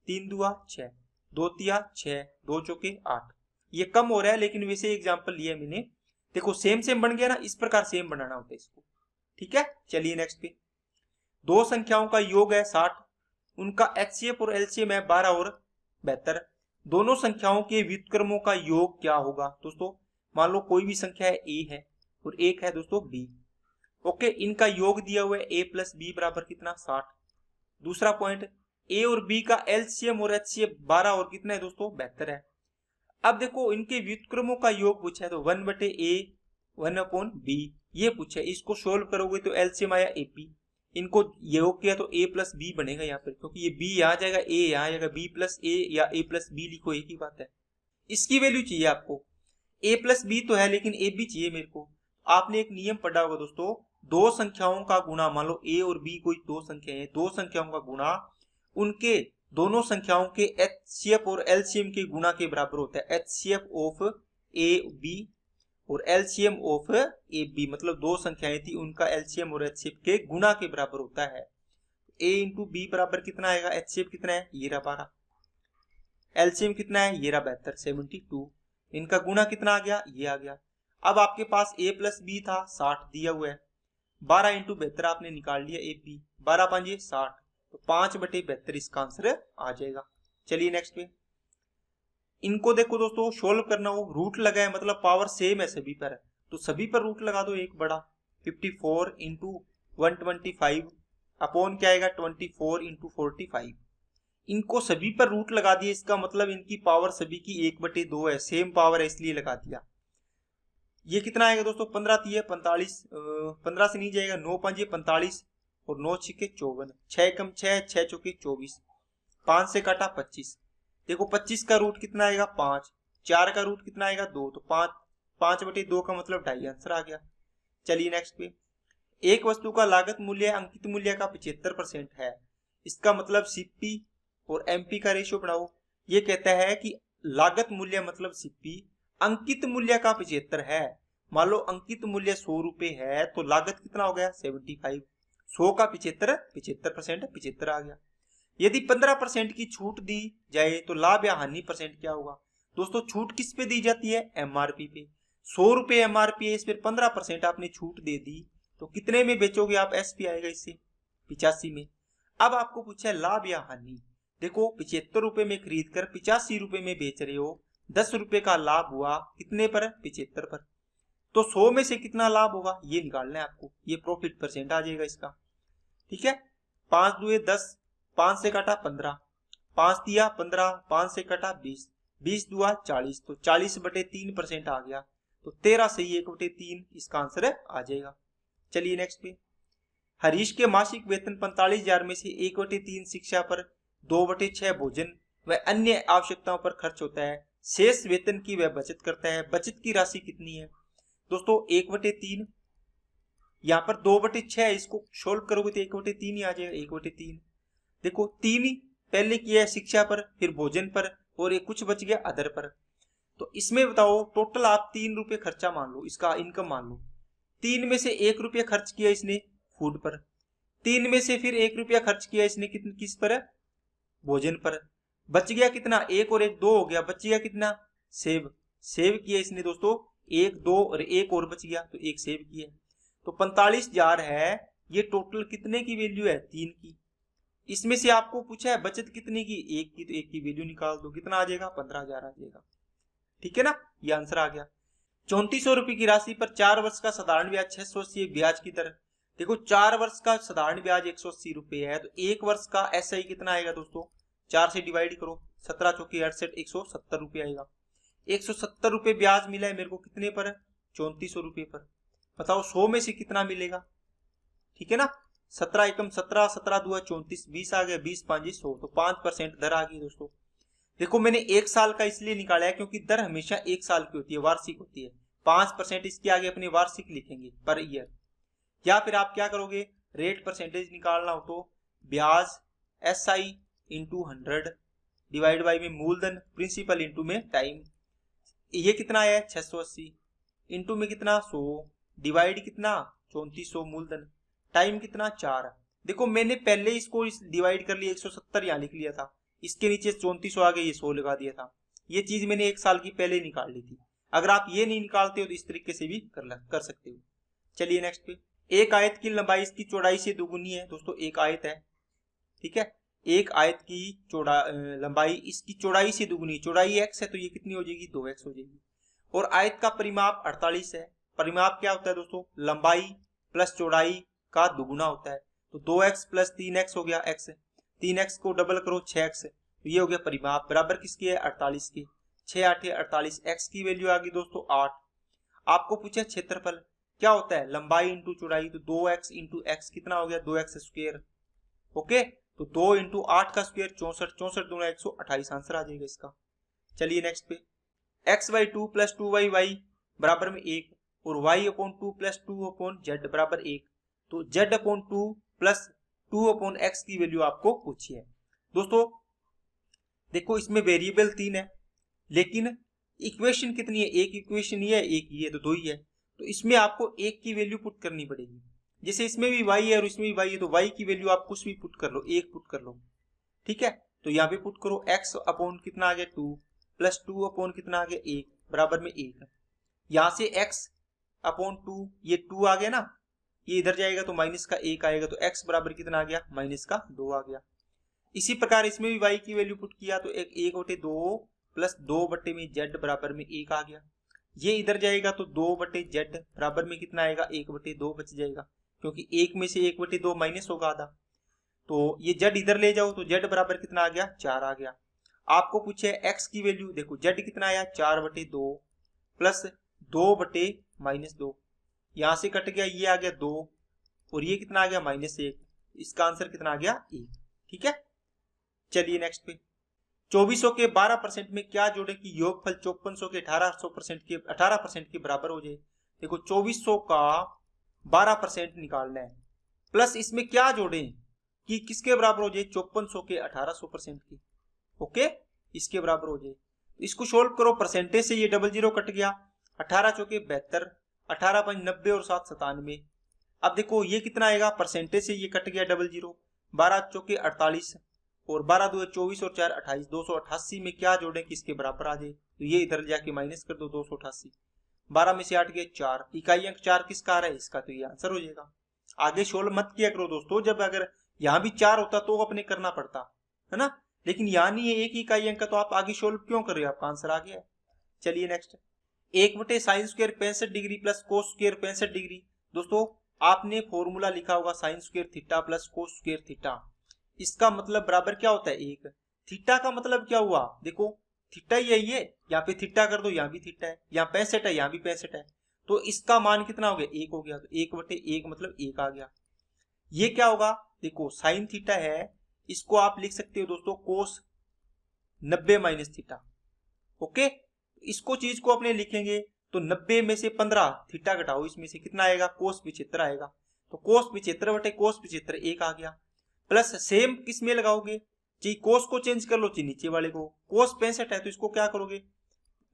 3 दुआ 6, 2 तिया 6, 2 चौके 8। ये कम हो रहा है लेकिन वैसे एग्जाम्पल लिया मैंने। देखो सेम सेम बन गया ना, इस प्रकार सेम बनाना होता है इसको, ठीक है। चलिए नेक्स्ट पे, दो संख्याओं का योग है 60, उनका एचसीएफ और एलसीएम है 12 और 72। दोनों संख्याओं के व्युत्क्रमों का योग क्या होगा दोस्तों। मान लो कोई भी संख्या है ए है और एक है दोस्तों बी। ओके, इनका योग दिया हुआ है ए प्लस बी बराबर कितना 60। दूसरा पॉइंट, ए और बी का एलसीएम और एचसीएफ 12 और कितना है दोस्तों 72 है। अब देखो इनके व्युत्क्रमों का योग पूछा है, तो 1/a 1/b ये पूछा है। इसको सोल्व करोगे तो एलसीएम आया एपी, इनको योग किया तो a प्लस बी बनेगा यहाँ पर, क्योंकि ये b यहाँ जाएगा, a यहाँ जाएगा, b प्लस a या a प्लस बी लिखो, एक ही बात है। इसकी वैल्यू चाहिए आपको, a प्लस बी तो है लेकिन a भी चाहिए मेरे को। आपने एक नियम पढ़ा होगा दोस्तों, दो संख्याओं का गुणा, मान लो a और b कोई दो संख्याएं हैं, दो संख्याओं का गुणा उनके दोनों संख्याओं के एचसीएफ और एलसीएम के गुणा के बराबर होता है। एचसीएफ ऑफ ए बी और एलसीएम ऑफ ए बी, मतलब दो संख्याएं थी, उनका एलसीएम और एचसीएफ के गुणा के बराबर होता है। ए इंटू बी बराबर कितना आएगा, एचसीएफ कितना है ये रहा 12, एलसीएम कितना है ये रहा 72 72, इनका गुणा कितना आ गया ये आ गया। अब आपके पास ए प्लस बी था 60 दिया हुआ है, 12 इंटू 72 आपने निकाल लिया ए बी, 12 5 60, तो 5/72 इसका आंसर आ जाएगा। चलिए नेक्स्ट पे, इनको देखो दोस्तों सोल्व करना हो, रूट लगा है मतलब पावर सेम है सभी पर, तो सभी पर रूट लगा दो एक बड़ा, 54 इंटू 125 अपॉन क्या आएगा 24 इंटू 45। इनको सभी पर रूट लगा दिया, इसका मतलब इनकी पावर सभी की 1/2 है, सेम पावर है इसलिए लगा दिया। ये कितना आएगा दोस्तों, 15 3 45, 15 से नहीं जाएगा, 9 5 45 और 9 6 54, 6 कम 6 6 चौके 24, 5 से काटा 25। देखो 25 का रूट कितना आएगा 5, 4 का रूट कितना आएगा 2, तो 5/2 का मतलब 2.5 आंसर आ गया। चलिए नेक्स्ट पे, एक वस्तु का लागत मूल्य अंकित मूल्य का 75% है, इसका मतलब सीपी और एमपी का रेशियो बनाओ। ये कहता है कि लागत मूल्य मतलब सीपी अंकित मूल्य का 75 है। मान लो अंकित मूल्य 100 रुपए है तो लागत कितना हो गया 75, 100 का 75 75% 75 आ गया। यदि 15% की छूट दी जाए तो लाभ या हानि परसेंट क्या होगा दोस्तों। छूट किस पे दी जाती है, एमआरपी पे। 100 रुपए एमआरपी है, इस पर 15% आपने छूट दे दी तो कितने में बेचोगे आप, एसपी आएगा इससे 85 में। अब आपको पूछा है लाभ या हानि। देखो 75 रुपए में खरीद कर 85 रुपए में बेच रहे हो, 10 रुपए का लाभ हुआ कितने पर, 75 पर। तो 100 में से कितना लाभ होगा ये निकालना है आपको, ये प्रॉफिट परसेंट आ जाएगा इसका, ठीक है। 5 दुए 10, 5 से काटा 15, 5 दिया 15, 5 से कटा 20, 20 दुआ 40, तो 40/3% आ गया, तो 13 से 1/3 इसका आंसर आ जाएगा। चलिए नेक्स्ट पे, हरीश के मासिक वेतन 45,000 में से 1/3 शिक्षा पर, 2/6 भोजन व अन्य आवश्यकताओं पर खर्च होता है, शेष वेतन की वह बचत करता है, बचत की राशि कितनी है दोस्तों 1/3, यहाँ पर 2/6 है, इसको सोल्व करोगे तो 1/3 ही आ जाएगा, 1/3। देखो 3 ही पहले किया है शिक्षा पर, फिर भोजन पर और एक कुछ बच गया अदर पर। तो इसमें बताओ टोटल आप 3 रुपए खर्चा मान लो, इसका इनकम मान लो, 3 में से 1 रुपया खर्च किया इसने फूड पर, 3 में से फिर 1 रुपया खर्च किया इसने किस पर, भोजन पर। बच गया कितना, 1 और 1 2 हो गया, बच गया कितना, सेव किया इसने दोस्तों 1 2 और 1 और बच गया तो 1 सेव किया। तो 45,000 है, ये टोटल कितने की वैल्यू है 3 की। इसमें से आपको पूछा है बचत कितने की, 1 की, तो 1 की वैल्यू निकाल दो, कितना आ जाएगा 15,000 आ जाएगा, ठीक है ना, ये आंसर आ गया। 3400 रुपए की राशि पर 4 वर्ष का साधारण ब्याज 680 ब्याज की दर। देखो 4 वर्ष का साधारण ब्याज 180 रुपए है, तो 1 वर्ष का एसआई कितना आएगा दोस्तों, 4 से डिवाइड करो, 17 चौके 68, 170 रुपए आएगा। 170 रुपए ब्याज मिला है मेरे को कितने पर, 3400 रुपए पर। बताओ 100 में से कितना मिलेगा, ठीक है ना। 17 एकम 17, 17 दूआ 34, 20 आ गया, 20 5 100, तो 5% दर आ गई दोस्तों। देखो मैंने एक साल का इसलिए निकाला है क्योंकि दर हमेशा एक साल की होती है, वार्षिक होती है। 5% इसके आगे अपने वार्षिक लिखेंगे पर ईयर। या फिर आप क्या करोगे, रेट परसेंटेज निकालना हो तो ब्याज SI इंटू 100 डिवाइड बाई में मूलधन प्रिंसिपल इंटू में टाइम। ये कितना है 680 इंटू में कितना 100 डिवाइड कितना 3400 मूलधन, टाइम कितना 4। देखो मैंने पहले इसको डिवाइड कर लिया, 170 यहाँ लिख लिया था, इसके नीचे 3400 आ गए, ये 100 लगा दिया था। ये चीज मैंने एक साल की पहले निकाल ली थी। अगर आप ये नहीं निकालते हो तो इस तरीके से भी कर सकते हो। चलिए नेक्स्ट पे, एक आयत की लंबाई इसकी चौड़ाई से दुगुनी है। दोस्तों एक आयत है, ठीक है, एक आयत की लंबाई इसकी चौड़ाई से दुगुनी, चौड़ाई x है तो ये कितनी हो जाएगी 2x हो जाएगी। और आयत का परिमाप 48 है। परिमाप क्या होता है दोस्तों, लंबाई प्लस चौड़ाई का दुगुना होता है। तो 2x प्लस 3x हो गया x, 3x को डबल करो 6x, तो ये हो गया परिमाप, बराबर किसकी है 48 की। 6 8 48, x की वैल्यू आ गई दोस्तों 8। आपको पूछे क्षेत्रफल क्या होता है, लंबाई इंटू चौड़ाई, तो 2x इंटू x कितना हो गया 2x स्क्वायर। ओके, तो 2 इंटू 8 का स्क्वायर 64, 64 दूना 128 आंसर आ जाएगा इसका। चलिए नेक्स्ट पे, x बाई 2 प्लस 2y बराबर में 1 और y upon 2 plus 2 upon z बराबर 1, तो z upon 2 plus 2 upon x की वैल्यू आपको पूछी है। दोस्तों देखो इसमें वेरिएबल 3 है लेकिन इक्वेशन कितनी है, एक इक्वेशन ये है एक ही है, तो 2 ही है, तो इसमें आपको एक की वैल्यू पुट करनी पड़ेगी। जैसे इसमें भी y है और इसमें भी y है, तो y की वैल्यू आप कुछ भी पुट कर लो, एक पुट कर लो, ठीक है। तो यहाँ पे पुट करो x अपॉन कितना आ गया 2 प्लस 2 अपॉन कितना आ गया 1 बराबर में 1। यहाँ से x अपॉन 2, ये 2 आ गया ना, ये इधर जाएगा तो माइनस का 1 आएगा, तो x बराबर कितना आ गया माइनस का 2 आ गया। इसी प्रकार इसमें भी y की वैल्यू पुट किया तो 1 बटे 2 प्लस 2 बटे में z बराबर में 1 आ गया। ये इधर जाएगा तो 2 बटे z बराबर में कितना आएगा 1 बटे 2 बच जाएगा, क्योंकि 1 में से 1 बटे 2 माइनस होगा आधा, तो ये z इधर ले जाओ तो z बराबर कितना आ गया 4 आ गया। आपको पूछे x की वैल्यू, देखो z कितना आया 4 बटे 2 प्लस 2 बटे माइनस 2, यहां से कट गया, ये आ गया 2 और ये कितना आ गया माइनस 1, इसका आंसर कितना आ गया 1, ठीक है। चलिए नेक्स्ट पे, 2400 के 12% में क्या जोड़े कि योगफल 5400 के 18% के बराबर हो जाए। देखो 2400 का 12% निकालना है, प्लस इसमें क्या जोड़े कि किसके बराबर हो जाए 5400 के 1800% की, ओके, इसके बराबर हो जाए। इसको सोल्व करो, परसेंटेज से ये डबल जीरो कट गया, 18 चौके 72, 18 5 90 और 7 97। अब देखो ये कितना आएगा, परसेंटेज से ये कट गया डबल जीरो, 12 चौके 48 और 12 2 24 और 4 28, 288 में क्या जोड़े कि इसके बराबर आ जाए, तो ये इधर जाके माइनस कर दो 288, 12 में से 8 गए 4, इकाई अंक 4 किसका आ रहा है इसका, तो ये आंसर हो जाएगा। आगे सोल्व मत किया करो दोस्तों, जब अगर यहाँ भी 4 होता तो अपने करना पड़ता है ना, लेकिन यहाँ नहीं है, एक ही इकाई अंक का, तो आप आगे सोल्व क्यों कर रहे हो, आपका आंसर आ गया है। चलिए नेक्स्ट, 1 बटे sine square 65 degree plus cos square 65 degree. दोस्तों आपने फॉर्मूला लिखा होगा sine square theta plus cos square theta, इसका मतलब बराबर क्या होता है 1। थीटा का मतलब क्या हुआ, देखो थीटा ही है ये, यहाँ पे थीटा कर दो, यहाँ भी थीटा है, यहाँ 65 है, यहाँ भी 65 है, तो इसका मान कितना हो गया 1 हो गया, तो 1 बटे 1 मतलब 1 आ गया। ये क्या होगा, देखो साइन थीटा है, इसको आप लिख सकते हो दोस्तों कोस 90 माइनस थीटा, ओके। इसको चीज को अपने लिखेंगे तो 90 में से 15 थीटा घटाओ, इसमें से कितना आएगा कोस 75 आएगा, तो कोस 75 बटे कोस 75 1 आ गया। प्लस सेम किस में लगाओगे, चाहिए कोस को चेंज कर लो, चाहिए नीचे वाले को, कोस 65 है तो इसको क्या करोगे,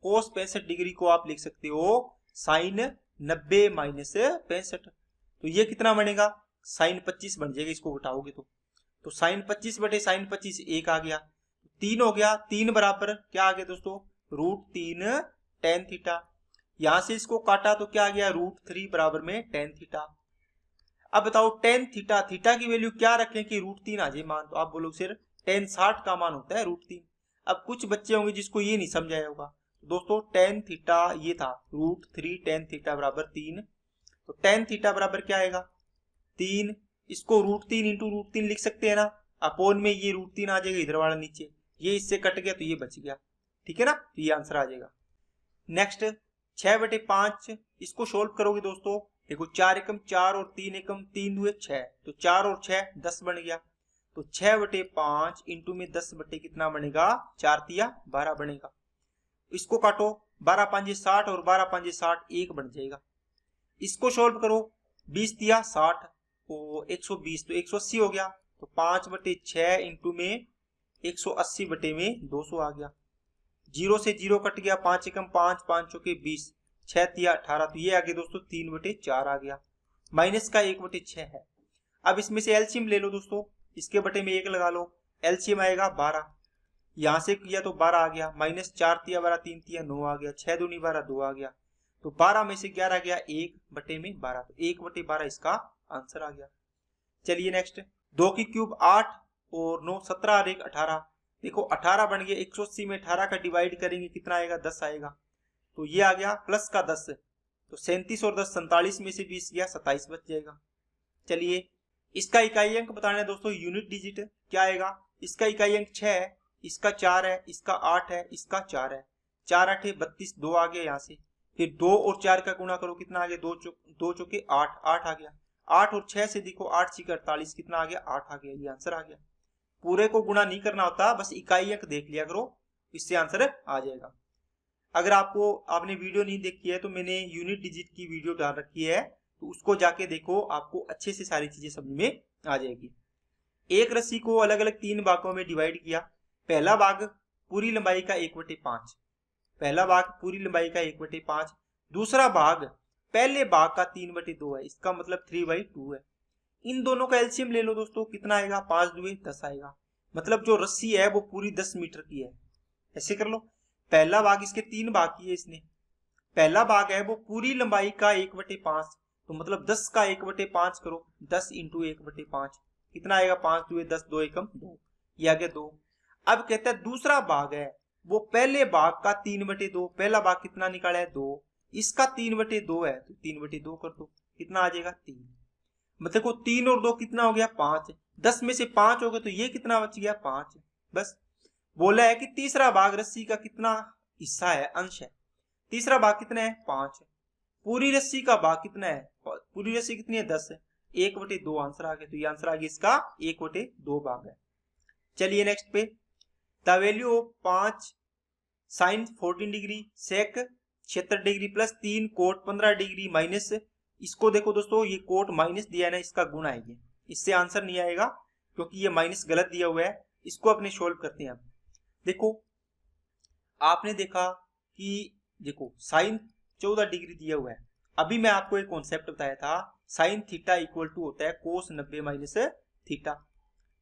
कोस 65 डिग्री को आप लिख सकते हो साइन 90 माइनस 65, तो ये कितना बनेगा साइन 25 बन जाएगा, इसको घटाओगे तो साइन 25 बटे साइन 25 1 आ गया, 3 हो गया, 3 बराबर क्या आ गया दोस्तों √3 टेन थीटा। यहां से इसको काटा तो क्या आ गया √3 बराबर में टेन थीटा। अब बताओ टेन थीटा, थीटा की वैल्यू क्या रखें कि √3 आ जाए मान, तो आप बोलोगे सर टेन 60 का मान होता है √3। अब कुछ बच्चे होंगे जिसको ये नहीं समझाया होगा, दोस्तों टेन थीटा ये था √3 टेन थीटा बराबर 3, तो टेन थीटा बराबर क्या आएगा 3, इसको √3 इंटू √3 लिख सकते हैं ना, अपोन में ये √3 आ जाएगा इधर वाला नीचे, ये इससे कट गया तो ये बच गया, ठीक है ना, तो ये आंसर आ जाएगा। नेक्स्ट 6/5 इसको सोल्व करोगे दोस्तों देखो 4 एकम 4 और 3 एकम 3 हुए 6, तो 4 और 6 10 बन गया। तो 6/5 इंटू में 10 बटे कितना बनेगा, 4 तिया 12 बनेगा। इसको काटो, 12 5 60 और 12 5 60 1 बन जाएगा। इसको सोल्व करो, 20 तिया 60 और 120 तो 180 हो गया। तो 5/6 इंटू में 180 बटे में 200 आ गया। 0 से 0 कट गया, 5 एकम 5 5 चौके 20, 6 तिया 18, तो ये आ गया दोस्तों 3/4 आ गया। माइनस का 1/6 है। अब इसमें से एलसीएम ले लो दोस्तों, इसके बटे में 1 लगा लो, एलसीएम आएगा 12। यहां से किया तो 12 आ गया, माइनस 4 तिया 12 3 तिया 9 आ गया, 6 दूनी 12 2 आ गया। तो 12 में से 11 गया, 1 बटे में 12, तो 1/12 इसका आंसर आ गया। चलिए नेक्स्ट, 2 की क्यूब 8 और 9 17 और 1 18। देखो 18 बन गया, 180 में 18 का डिवाइड करेंगे कितना आएगा, 10 आएगा। तो ये आ गया प्लस का 10, तो 37 और 10 47 में से 20 गया, 27 बच जाएगा। चलिए इसका इकाई अंक बताना है दोस्तों, यूनिट डिजिट क्या आएगा। इसका इकाई अंक 6 है, इसका 4 है, इसका 8 है, इसका 4 है। 4 8 32, 2 आ गया यहाँ से। फिर 2 और 4 का गुणा करो, कितना आ गया, 2 चौके 8 8 आ गया। 8 और 6 से देखो 8 6 48, कितना आ गया, 8 आ गया। ये आंसर आ गया। पूरे को गुणा नहीं करना होता, बस इकाई अंक देख लिया करो, इससे आंसर आ जाएगा। अगर आपने वीडियो नहीं देखी है तो मैंने यूनिट डिजिट की वीडियो डाल रखी है, तो उसको जाके देखो, आपको अच्छे से सारी चीजें समझ में आ जाएगी। एक रस्सी को अलग अलग 3 भागों में डिवाइड किया। पहला भाग पूरी लंबाई का 1/5, पहला भाग पूरी लंबाई का 1/5। दूसरा भाग पहले भाग का 3/2 है, इसका मतलब 3/2 है। इन दोनों का एलसीएम ले लो दोस्तों, कितना आएगा, 5 दूए 10 आएगा। मतलब जो रस्सी है वो पूरी 10 मीटर की है। ऐसे कर लो, पहला भाग इसके 3 भाग की है, इसने पहला भाग है वो पूरी लंबाई का 1/5, तो मतलब 10 का 1/5 करो, 10 इंटू 1/5 कितना आएगा, 5 दूए 10, 2 एकम 2, ये आ गया 2। अब कहता है दूसरा भाग है वो पहले भाग का 3/2, पहला भाग कितना निकाला है, 2, इसका 3/2 है, तो 3/2 कर दो, कितना आ जाएगा, 3। मतलब देखो 3 और 2 कितना हो गया, 5। 10 में से 5 हो गए, तो ये कितना बच गया, 5। बस बोला है कि तीसरा भाग रस्सी का कितना हिस्सा है, अंश है। तीसरा भाग कितना है, 5 है। पूरी रस्सी का भाग कितना है, पूरी रस्सी कितनी है, 10 है। 1/2 आंसर आ गया। तो ये आंसर आ गया इसका 1/2 भाग है। चलिए नेक्स्ट पे, the value of 5 sine 14 degree sec 76 degree plus 3 cot 15 degree minus, इसको देखो दोस्तों, ये कोट माइनस दिया है ना, इसका गुण आएगी, इससे आंसर नहीं आएगा क्योंकि ये माइनस गलत दिया हुआ है। इसको अपने सोल्व करते हैं। देखो आपने देखा कि देखो साइन 14 डिग्री दिया हुआ है। अभी मैं आपको एक कॉन्सेप्ट बताया था, साइन थीटा इक्वल टू होता है कोस 90 माइनस थीटा।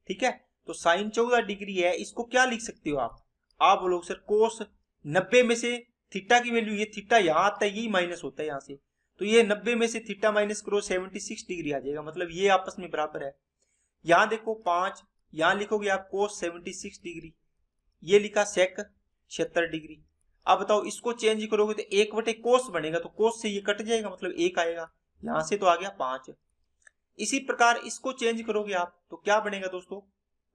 ठीक है, तो साइन 14 डिग्री है, इसको क्या लिख सकते हो आप बोलोगे सर कोस 90 में से थीटा की वैल्यू, ये थीटा यहाँ आता है, यही माइनस होता है यहाँ से, तो ये 90 में से थीटा माइनस करो 76 डिग्री आ जाएगा। मतलब ये आपस में बराबर है। यहाँ देखो 5, यहाँ लिखोगे आप कोस 76 डिग्री, ये लिखा सेक 76 डिग्री। अब बताओ इसको चेंज करोगे तो 1/कोस बनेगा, तो कोस से ये कट जाएगा, मतलब 1 आएगा। यहाँ से तो आ गया 5। इसी प्रकार इसको चेंज करोगे आप तो क्या बनेगा दोस्तों,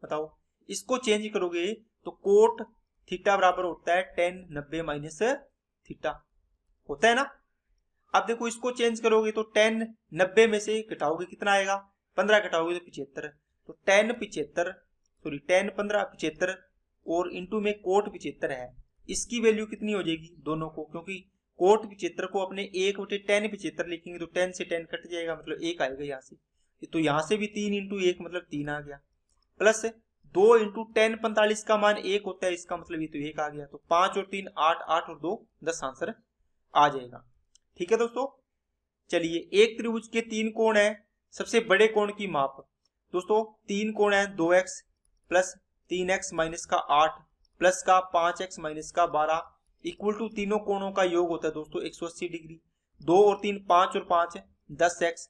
बताओ। इसको चेंज करोगे तो कोट थीटा बराबर होता है tan 90 माइनस थीटा, होता है ना। अब देखो इसको चेंज करोगे तो tan 90 में से घटाओगे कितना आएगा, 15 घटाओगे तो 75, तो tan 15 75 और इंटू में कोट 75 है, इसकी वैल्यू कितनी हो जाएगी दोनों को, क्योंकि कोट 75 को अपने 1/tan 75 लिखेंगे तो tan से tan कट जाएगा, मतलब 1 आएगा यहाँ से। तो यहाँ से भी 3 इंटू 1 मतलब 3 आ गया, प्लस 2 इंटू tan 45 का मान 1 होता है, इसका मतलब ये तो 1 आ गया। तो 5 और 3 8, 8 और 2 10 आंसर आ जाएगा। ठीक है दोस्तों। चलिए एक त्रिभुज के 3 कोण है, सबसे बड़े कोण की माप दोस्तों, 3 कोण है 2x प्लस 3x माइनस का 8 प्लस का 5x माइनस का 12 इक्वल टू तीनों कोणों का योग होता है दोस्तों 180 डिग्री। 2 और 3 5 और 5 10x,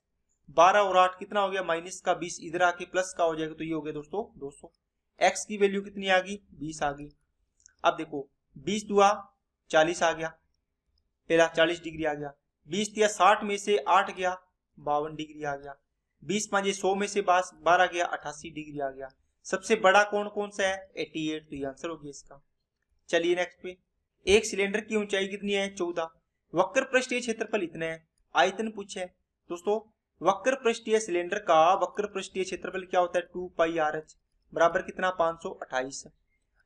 12 और 8 कितना हो गया माइनस का 20, इधर आके प्लस का हो जाएगा, तो ये हो गया दोस्तों 200। x की वैल्यू कितनी आ गई, 20 आ गई। अब देखो 20 दुआ 40 आ गया, पहला 40 डिग्री आ गया। 20 दिया 60 में से 8 गया 52 डिग्री आ गया। 20 5 100 में से 12 गया 88 डिग्री आ गया। सबसे बड़ा कोण कौन सा है, 88, तो ये आंसर हो गया इसका। चलिए नेक्स्ट पे, एक सिलेंडर की ऊंचाई कितनी है 14, वक्र पृष्ठीय क्षेत्रफल इतना है, आयतन पूछा है, दोस्तों वक्र पृष्ठीय सिलेंडर का वक्र पृष्ठीय क्षेत्रफल क्या होता है 2 पाई आर एच बराबर कितना 528।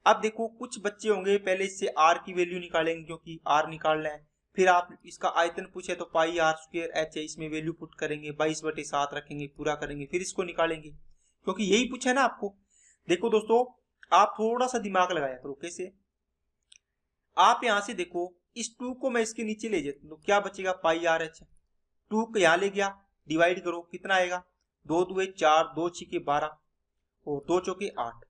अब देखो कुछ बच्चे होंगे पहले इससे आर की वैल्यू निकालेंगे क्योंकि आर निकालना है, फिर आप इसका आयतन पूछे तो पाई आर स्क्वायर एच है, इसमें वैल्यू पुट करेंगे 22/7 रखेंगे, पूरा करेंगे, फिर इसको निकालेंगे क्योंकि यही पूछा है ना आपको। देखो दोस्तों आप थोड़ा सा दिमाग लगाया करो। कैसे? आप यहां से देखो इस 2 को मैं इसके नीचे ले जाता हूं तो क्या बचेगा पाई आर एच। 2 को यहां ले गया, डिवाइड करो कितना आएगा 2 2 4 2 6 12 और 2 चौके 8।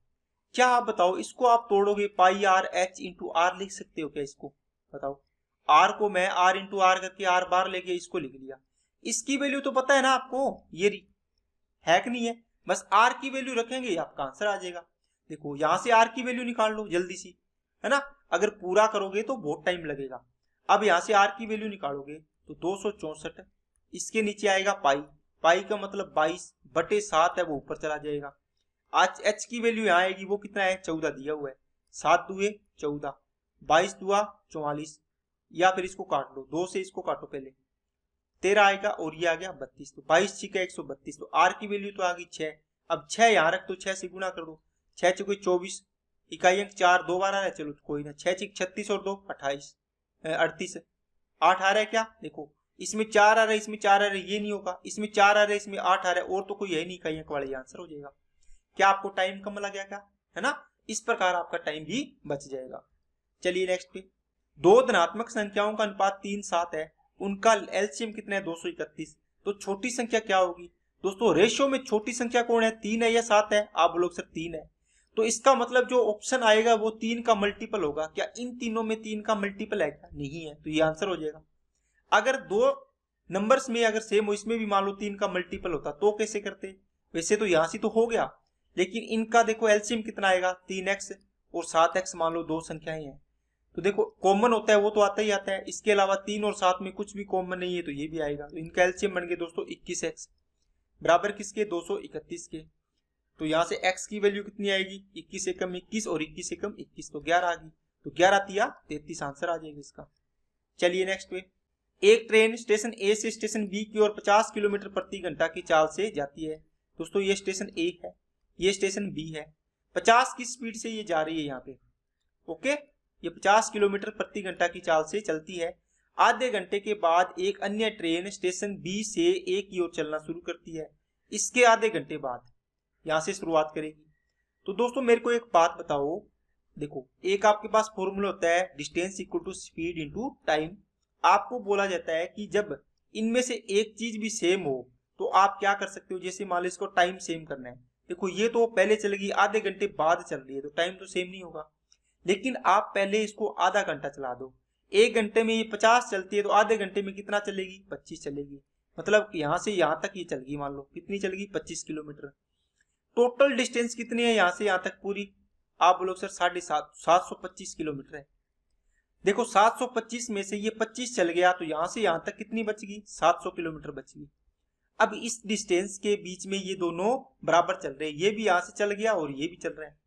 क्या आप बताओ इसको आप तोड़ोगे पाई आर एच इंटू आर लिख सकते हो क्या? इसको बताओ। आर को मैं आर इंटू आर करके आर बार लेके इसको लिख लिया। इसकी वैल्यू तो पता है ना आपको, ये है कि नहीं है? बस आर की वैल्यू रखेंगे आपका आंसर आ जाएगा। देखो यहां से आर की वैल्यू निकाल लो जल्दी सी, है ना। अगर पूरा करोगे तो बहुत टाइम लगेगा। अब यहां से आर की वैल्यू निकालोगे तो 264, इसके नीचे आएगा पाई, पाई का मतलब 22/7 है, वो ऊपर चला जाएगा। आज एच की वैल्यू यहाँ आएगी, वो कितना है 14 दिया हुआ है, 7 दुए 14, 22 दुआ 44, या फिर इसको काट लो, 2 से इसको काटो पहले 13 आएगा और ये आ गया 32, तो 22 6 132, तो आर की वैल्यू तो आ गई 6। अब 6 यहाँ रख दो, 6 से गुना कर दो, 6 चौके 24, इकाई अंक 4 2 बार आ रहा है, चलो कोई ना, 6 6 36 और 2 28 38, 8 आ रहा है क्या? देखो इसमें 4 आ रहा है, इसमें 4 आ रहा है, ये नहीं होगा, इसमें 4 आ रहा है, इसमें 8 आ रहा है, और तो कोई है नहीं इकाई अंक वाला, ये आंसर हो जाएगा। क्या आपको टाइम कम लग गया क्या? है ना, इस प्रकार आपका टाइम भी बच जाएगा। चलिए नेक्स्ट पे, दो धनात्मक संख्याओं का अनुपात 3:7 है, उनका एलसीएम कितना है 231, तो छोटी संख्या क्या होगी? दोस्तों रेशियो में छोटी संख्या कौन है, 3 है या 7 है? आप बोलोगे सर 3 है, तो इसका मतलब जो ऑप्शन आएगा वो 3 का मल्टीपल होगा। क्या इन तीनों में 3 का मल्टीपल है क्या? नहीं है, तो ये आंसर हो जाएगा। अगर दो नंबर्स में अगर सेम हो, इसमें भी मान लो 3 का मल्टीपल होता तो कैसे करते? वैसे तो यहां से तो हो गया, लेकिन इनका देखो एलसीएम कितना आएगा 3x और 7x, मान लो दो संख्याएं हैं, तो देखो कॉमन होता है वो तो आता ही आता है, इसके अलावा 3 और 7 में कुछ भी कॉमन नहीं है तो ये भी आएगा, तो इनका एलसीएम बन गया दोस्तों 21x बराबर किसके 231 के। तो यहाँ से x की वैल्यू कितनी आएगी 21 एकम 21 और 21 एकम 21, तो 11 आ गई, तो 11 तिया 33 आंसर आ जाएगा इसका। चलिए नेक्स्ट पे, एक ट्रेन स्टेशन ए से स्टेशन बी की ओर 50 किलोमीटर प्रति घंटा की चाल से जाती है। दोस्तों ये स्टेशन ए है, ये स्टेशन बी है, 50 की स्पीड से ये जा रही है यहाँ पे, ओके। ये 50 किलोमीटर प्रति घंटा की चाल से चलती है। आधे घंटे के बाद एक अन्य ट्रेन स्टेशन बी से ए की ओर चलना शुरू करती है, इसके आधे घंटे बाद यहां से शुरुआत करेगी। तो दोस्तों मेरे को एक बात बताओ, देखो एक आपके पास फॉर्मूला होता है distance equal to speed into time. आपको बोला जाता है कि जब इनमें से एक चीज भी सेम हो तो आप क्या कर सकते हो, जैसे मान लो इसको टाइम सेम करना है, देखो ये तो पहले चलेगी, आधे घंटे बाद चल रही है, तो टाइम तो सेम नहीं होगा। लेकिन आप पहले इसको आधा घंटा चला दो, एक घंटे में ये 50 चलती है, तो आधे घंटे में कितना चलेगी 25 चलेगी, मतलब यहां से यहां तक ये चल गई, मान लो कितनी चल गई 25 किलोमीटर। टोटल डिस्टेंस कितनी है यहाँ से यहाँ तक पूरी? आप बोलो सर 725 किलोमीटर है। देखो 725 में से ये 25 चल गया, तो यहां से यहां तक कितनी बच गई 700 किलोमीटर बच गई। अब इस डिस्टेंस के बीच में ये दोनों बराबर चल रहे हैं, ये भी यहां से चल गया और ये भी चल रहा है,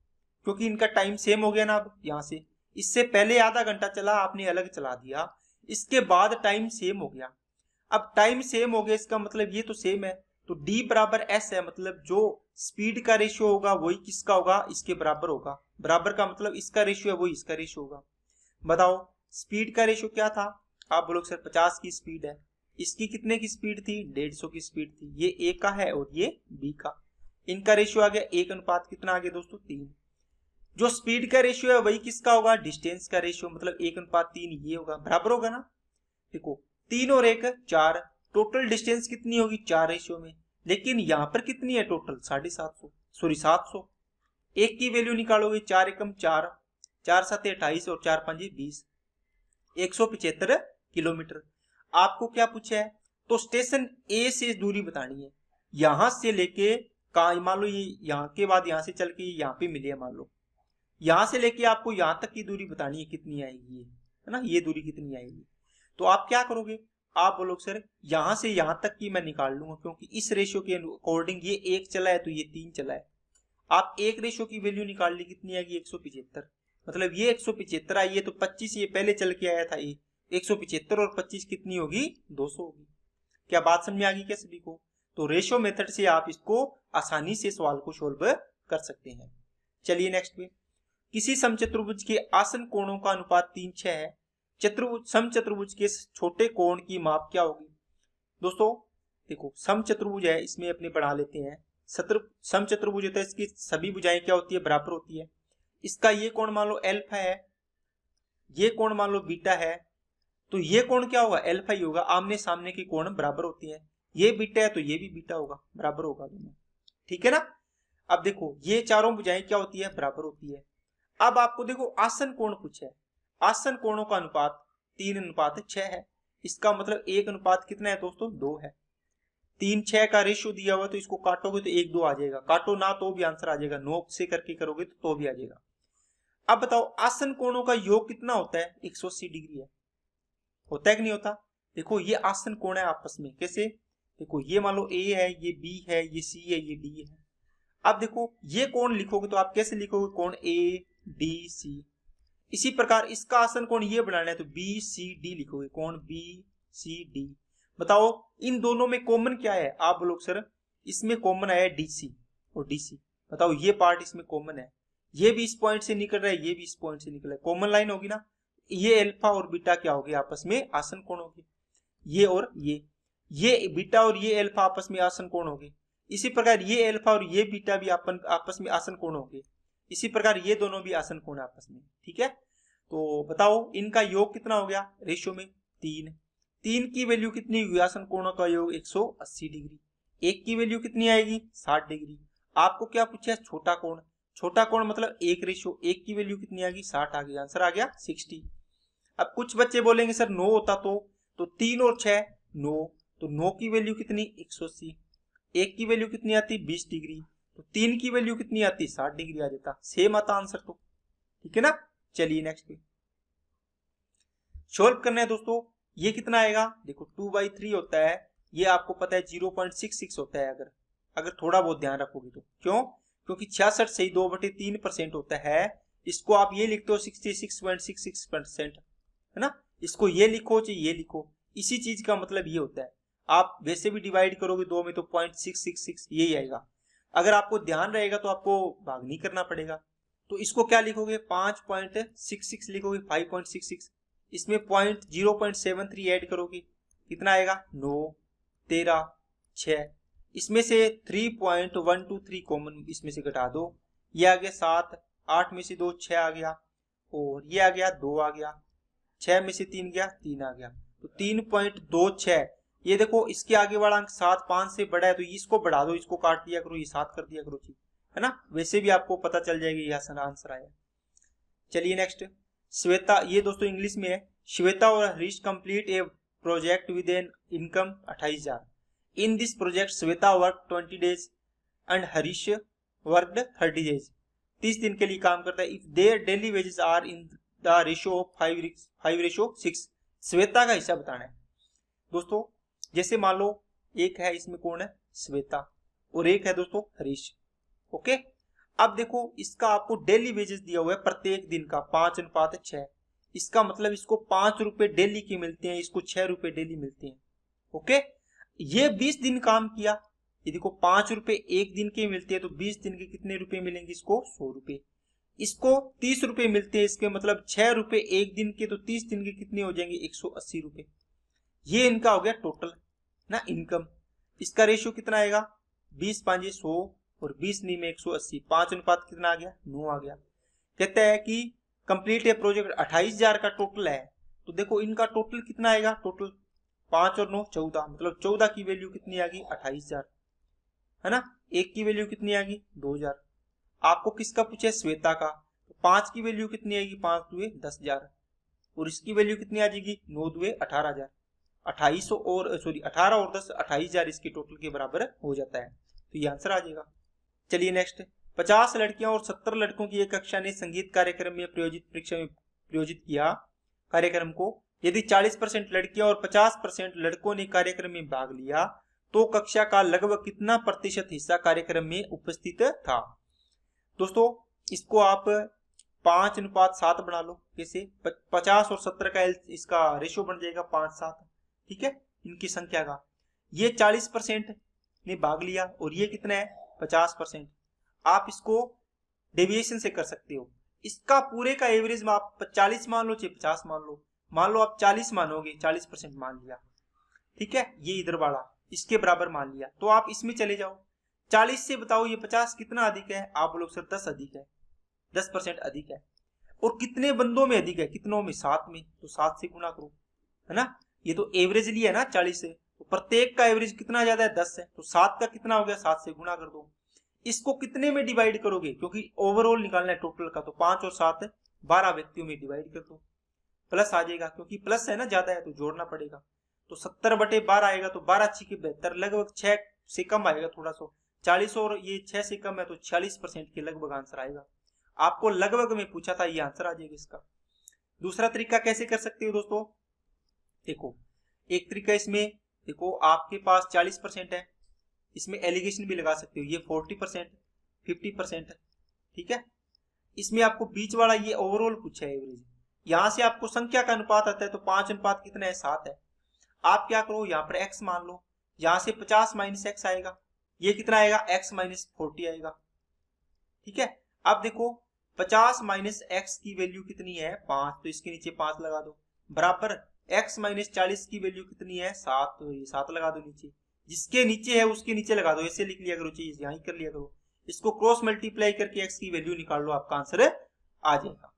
क्योंकि इनका टाइम सेम हो गया ना। अब यहां से इससे पहले आधा घंटा चला, आपने अलग चला दिया, इसके बाद टाइम सेम हो गया। अब टाइम सेम हो गया, इसका मतलब ये तो सेम है, तो D बराबर S है, मतलब जो स्पीड का रेशियो होगा वही किसका होगा, इसके बराबर होगा। बराबर का मतलब इसका रेशियो है वही इसका रेशियो होगा। बताओ स्पीड का रेशियो क्या था? आप बोलोगे सर 50 की स्पीड है, इसकी कितने की स्पीड थी 150 की स्पीड थी, ये A का है और ये B का, इनका रेशियो आ गया 1 अनुपात कितना आ गया दोस्तों 3। जो स्पीड का रेशियो है वही किसका होगा, डिस्टेंस का रेशियो, मतलब 1 अनुपात 3 ये होगा, बराबर होगा ना। देखो 3 और 1 4, टोटल डिस्टेंस कितनी होगी 4 रेशियो में, लेकिन यहां पर कितनी है टोटल 750, सॉरी 700। एक की वैल्यू निकालोगे 4 एकम 4, 4 7 28 और 4 5 20, 175 किलोमीटर। आपको क्या पूछा है, तो स्टेशन ए से दूरी बतानी है, यहां से लेके कहा, मान लो ये यहां के बाद यहां से चल के यहाँ पे मिले, मान लो यहां से लेके आपको यहां तक की दूरी बतानी है कितनी आएगी, ये है ना, ये दूरी कितनी आएगी। तो आप क्या करोगे, आप बोलोगे सर यहां से यहां तक की मैं निकाल लूंगा, क्योंकि इस रेशियो के अकॉर्डिंग ये 1 चला है तो ये 3 चला है। आप एक रेशियो की वैल्यू निकाल ली, कितनी आएगी 175, मतलब ये 175 आई है, तो 25 ये पहले चल के आया था, ये 175 और 25 कितनी होगी 200 होगी। क्या बात समझ में आ गई क्या सभी को? तो रेशियो मेथड से आप इसको आसानी से सवाल को सोल्व कर सकते हैं। चलिए नेक्स्ट पे, किसी समचतुर्भुज के आसन कोणों का अनुपात 3:6 है, समचतुर्भुज के छोटे कोण की माप क्या होगी? दोस्तों देखो, समचतुर्भुज है, इसमें अपने बढ़ा लेते हैं। समचतुर्भुज होता है, इसकी सभी भुजाएं क्या होती है? बराबर होती है। इसका ये कोण मान लो अल्फा है, ये कोण मान लो बीटा है, तो ये कोण क्या होगा? अल्फा ही होगा। आमने सामने के कोण बराबर होती है। ये बीटा है तो ये भी बीटा होगा, बराबर होगा दोनों, ठीक है ना। अब देखो ये चारों भुजाएं क्या होती है? बराबर होती है। अब आपको देखो आसन कोण पूछा है, आसन कोणों का अनुपात 3:6 है। इसका मतलब 1 कितना है दोस्तों? 2 है। 3:6 का रेशियो दिया हुआ, तो इसको काटोगे तो 1:2 आ जाएगा, काटो ना तो भी आंसर आ जाएगा, 9 से करके करोगे तो भी आ जाएगा। अब बताओ आसन कोणों का योग कितना होता है? 180 डिग्री है। होता है कि नहीं होता? देखो ये आसन कोण है आपस में, कैसे? देखो ये मान लो ए है, ये बी है, ये सी है, ये डी है। अब देखो ये कोण लिखोगे तो आप कैसे लिखोगे? कोण ए डी सी। इसी प्रकार इसका आसन कोण ये बनाना है तो बी सी डी लिखोगे, कोण बी सी डी। बताओ इन दोनों में कॉमन क्या है? आप बोलो सर इसमें कॉमन है डीसी और डीसी। बताओ ये पार्ट इसमें कॉमन है, ये भी इस पॉइंट से निकल रहा है, ये भी इस पॉइंट से निकल रहा है, कॉमन लाइन होगी ना। ये अल्फा और बीटा क्या होगी? आपस में आसन कोण होगी। ये और ये बीटा और ये अल्फा आपस में आसन कोण होगी। इसी प्रकार ये अल्फा और ये बीटा भी आपस में आसन कोण होंगे। इसी प्रकार ये दोनों भी आसन कोण आपस में, ठीक है। तो बताओ इनका योग कितना हो गया? रेशियो में 3 की वैल्यू कितनी हुई? आसन कोणों का योग 180 डिग्री। एक की वैल्यू कितनी आएगी? 60 डिग्री। आपको क्या पूछा है? छोटा कोण। छोटा कोण मतलब 1:1 की वैल्यू कितनी आ गई? 60 आ गई, आंसर आ गया 60। अब कुछ बच्चे बोलेंगे सर 9 होता तो 3 और 6 9, तो 9 की वैल्यू कितनी? 180। 1 की वैल्यू कितनी आती? 20 डिग्री। तो 3 की वैल्यू कितनी आती? 60 डिग्री आ जाता। सेम आता आंसर तो, ठीक है ना। चलिए नेक्स्ट पे सोल्व करना है दोस्तों। ये कितना आएगा? देखो 2/3 होता है, ये आपको पता है 0.66 होता है, अगर थोड़ा बहुत ध्यान रखोगे तो। क्यों? क्योंकि 66 से 2/3% होता है। इसको आप ये लिखते हो 66.66%, है ना। इसको ये लिखो चाहे ये लिखो, इसी चीज का मतलब ये होता है। आप वैसे भी डिवाइड करोगे 2 में तो 0.666 यही आएगा। अगर आपको ध्यान रहेगा तो आपको भाग नहीं करना पड़ेगा। तो इसको क्या लिखोगे? 5.66 लिखोगे, 5.66। इसमें 0.73 ऐड करोगे, कितना आएगा? 9 13 6। इसमें से 3.123 कॉमन इसमें से घटा दो, ये आ गया 7, 8 में से 2 6 आ गया, और ये आ गया 2 आ गया, 6 में से 3 गया 3 आ गया, तो 3.26। ये देखो इसके आगे वाला अंक 7 5 से बड़ा है, तो इसको बढ़ा दो, इसको काट दिया करो, ये 7 कर दिया करो, ठीक है ना। वैसे भी आपको पता चल जाएगा ये आंसर आया। चलिए नेक्स्ट, श्वेता, ये दोस्तों इंग्लिश में है। श्वेता और Harish complete a project with an income 28,000। In this project Shweta work 20 days and Harish worked 30 days। 30 दिन के लिए काम करता है। If their daily wages are in the ratio of 5:6। Shweta का हिस्सा बताना है दोस्तों। जैसे मान लो एक है, इसमें कौन है? श्वेता, और एक है दोस्तों हरीश, ओके। अब देखो इसका आपको डेली वेजेस दिया हुआ है प्रत्येक दिन का 5:6। इसका मतलब इसको 5 रुपए डेली की मिलते हैं, इसको 6 रुपए डेली मिलते हैं, ओके। ये 20 दिन काम किया, ये देखो 5 रुपए एक दिन के मिलते हैं, तो 20 दिन के कितने रुपए मिलेंगे? इसको 100 रुपए। इसको 30 रुपए मिलते हैं, इसके मतलब 6 रुपए एक दिन के, तो 30 दिन के कितने हो जाएंगे? 180 रुपए। ये इनका हो गया टोटल ना इनकम। इसका रेशियो कितना आएगा? 20 100 और 20 में 180, 5 अनुपात कितना आ गया? 9 आ गया। कहता है कि कंप्लीट ये प्रोजेक्ट 28,000 का टोटल है, तो देखो इनका टोटल कितना आएगा? टोटल 5 और 9 14, मतलब 14 की वैल्यू कितनी आ गई? 28,000, है ना। एक की वैल्यू कितनी आ गई? 2,000। आपको किसका पूछे? श्वेता का। 5 की वैल्यू कितनी आएगी? 5 दुए 10,000, और इसकी वैल्यू कितनी आ जाएगी? 9 दुए 18,000। 18 और 10 28,000 इसके टोटल के बराबर हो जाता है, तो ये आंसर आ जाएगा। चलिए नेक्स्ट, 50 लड़कियां और 70 लड़कों की एक कक्षा ने संगीत कार्यक्रम में प्रयोजित किया कार्यक्रम को। यदि 40% लड़कियां और 50% लड़कों ने कार्यक्रम में भाग लिया, तो कक्षा का लगभग कितना प्रतिशत हिस्सा कार्यक्रम में उपस्थित था? दोस्तों इसको आप 5:7 बना लो। कैसे? 50 और 70 का इसका रेशियो बन जाएगा 5:7, ठीक है, इनकी संख्या का। ये 40% ने भाग लिया और ये कितना है 50%। आप इसको डेविएशन से कर सकते हो। इसका पूरे का एवरेज में आप 40 मान लो चाहे 50 मान लो आप 40 मानोगे, 40% मान लिया, ठीक है। ये इधर वाला इसके बराबर मान लिया, तो आप इसमें चले जाओ। 40 से बताओ ये 50 कितना अधिक है, आप बोलो सर 10 अधिक है, 10% अधिक है। और कितने बंदों में अधिक है, कितनों में, 7 में, तो 7 से गुना करो, है ना। ये तो एवरेज लिया है ना 40 से, तो प्रत्येक का एवरेज कितना ज्यादा है 10 है, तो 7 का कितना हो गया, 7 से गुना कर दो। इसको कितने में डिवाइड करोगे, क्योंकि ओवरऑल निकालना है टोटल का, तो 5 और 7 12 व्यक्तियों में डिवाइड कर दो, प्लस आ जाएगा, क्योंकि प्लस है ना ज्यादा है तो जोड़ना पड़ेगा। तो 70/12 आएगा, तो 12 अच्छी के 72, लगभग 6 से कम आएगा थोड़ा सा, 40 और ये 6 से कम है तो 46% के लगभग आंसर आएगा। आपको लगभग में पूछा था, ये आंसर आ जाएगा इसका। दूसरा तरीका कैसे कर सकते हो दोस्तों, देखो एक तरीका इसमें, देखो आपके पास 40% है, इसमें एलिगेशन भी लगा सकते हो, ये 40%, 50%, ठीक है। इसमें आपको बीच वाला ये ओवरऑल पूछा है एवरेज, यहां से आपको संख्या का अनुपात आता है, तो 5 अनुपात कितना है, 7 है। आप क्या करो, यहाँ पर x मान लो, यहां से 50 माइनस x आएगा, ये कितना आएगा, x माइनस 40 आएगा, ठीक है। अब देखो 50 माइनस x की वैल्यू कितनी है, 5, तो इसके नीचे 5 लगा दो, बराबर x माइनस 40 की वैल्यू कितनी है, 7, तो ये 7 लगा दो नीचे, जिसके नीचे है उसके नीचे लगा दो, ऐसे लिख लिया करो, चीज यहां कर लिया करो। इसको क्रॉस मल्टीप्लाई करके x की वैल्यू निकाल लो, आपका आंसर आ जाएगा।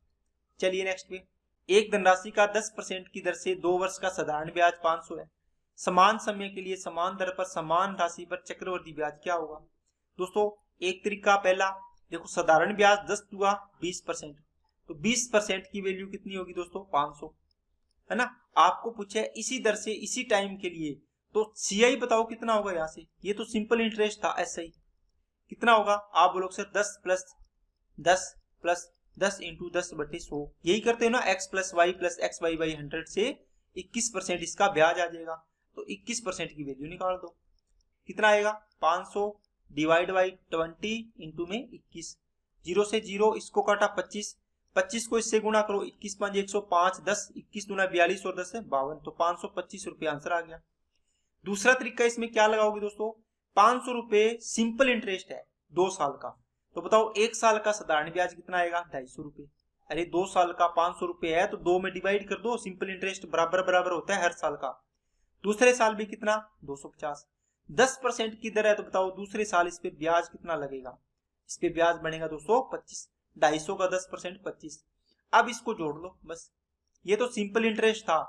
चलिए नेक्स्ट पे, एक धनराशि का 10% की दर से 2 वर्ष का साधारण ब्याज 500 है। समान समय के लिए समान दर पर समान राशि पर चक्रवृद्धि ब्याज क्या होगा। दोस्तों एक तरीका पहला, देखो साधारण ब्याज 10 हुआ 20%, तो 20% की वैल्यू कितनी होगी दोस्तों, 500, है ना। आपको पूछे इसी दर से इसी टाइम के लिए, तो CI बताओ कितना होगा यहाँ से, ये तो सिंपल इंटरेस्ट था, SI कितना होगा, आप बोलो सर 10 प्लस 10 इंटू 10/100, यही करते हो ना, x plus Y plus X Y by 100 से 21% इसका ब्याज आ जाएगा, तो 21% की वैल्यू निकाल दो, कितना आएगा, 500 डिवाइड बाई 20 इंटू में 21, 0 से 0 इसको काटा 25 को इससे गुणा करो, 21 5 105, 10 21 दूना 42 और 10 है 52, तो 525 रुपये आंसर आ गया। दूसरा तरीका इसमें क्या लगाओगे दोस्तों, 500 रुपये सिंपल इंटरेस्ट है 2 साल का, तो बताओ 1 साल का साधारण ब्याज कितना आएगा, 250 रुपये। अरे 2 साल का 500 रुपये है तो 2 में डिवाइड कर दो, सिंपल इंटरेस्ट बराबर बराबर होता है हर साल का। दूसरे साल भी कितना, 250, 10% की दर है, तो बताओ दूसरे साल इस पे ब्याज कितना लगेगा, इस पे ब्याज बनेगा दोस्तों 25, 250 का 10% 25। अब इसको जोड़ लो बस, ये तो सिंपल इंटरेस्ट था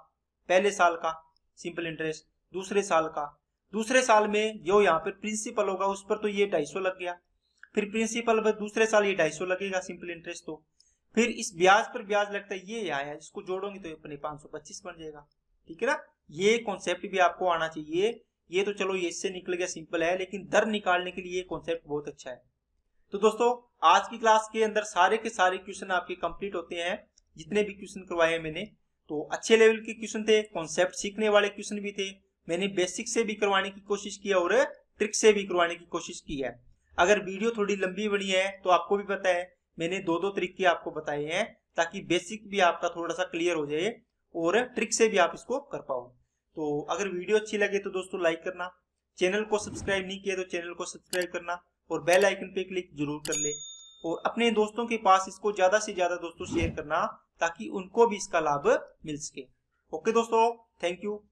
पहले साल का, सिंपल इंटरेस्ट दूसरे साल का, दूसरे साल में जो यहाँ पे प्रिंसिपल होगा उस पर तो ये 250 लग गया, फिर प्रिंसिपल पर दूसरे साल ये 250 लगेगा सिंपल इंटरेस्ट, तो फिर इस ब्याज पर ब्याज लगता है, ये आया, इसको जोड़ोगे तो अपने 525 बन जाएगा, ठीक है ना। ये कॉन्सेप्ट भी आपको आना चाहिए, ये तो चलो ये इससे निकल गया, सिंपल है, लेकिन दर निकालने के लिए ये कॉन्सेप्ट बहुत अच्छा है। तो दोस्तों आज की क्लास के अंदर सारे के सारे क्वेश्चन आपके कंप्लीट होते हैं, जितने भी क्वेश्चन करवाए हैं मैंने, तो अच्छे लेवल के क्वेश्चन थे, कॉन्सेप्ट सीखने वाले क्वेश्चन भी थे, मैंने बेसिक से भी करवाने की कोशिश की और ट्रिक से भी करवाने की कोशिश की है। अगर वीडियो थोड़ी लंबी बनी है तो आपको भी पता है मैंने 2-2 तरीके आपको बताए हैं, ताकि बेसिक भी आपका थोड़ा सा क्लियर हो जाए और ट्रिक से भी आप इसको कर पाओ। तो अगर वीडियो अच्छी लगे तो दोस्तों लाइक करना, चैनल को सब्सक्राइब नहीं किया तो चैनल को सब्सक्राइब करना और बेल आइकन पे क्लिक जरूर कर ले, और अपने दोस्तों के पास इसको ज्यादा से ज्यादा दोस्तों शेयर करना, ताकि उनको भी इसका लाभ मिल सके। ओके दोस्तों, थैंक यू।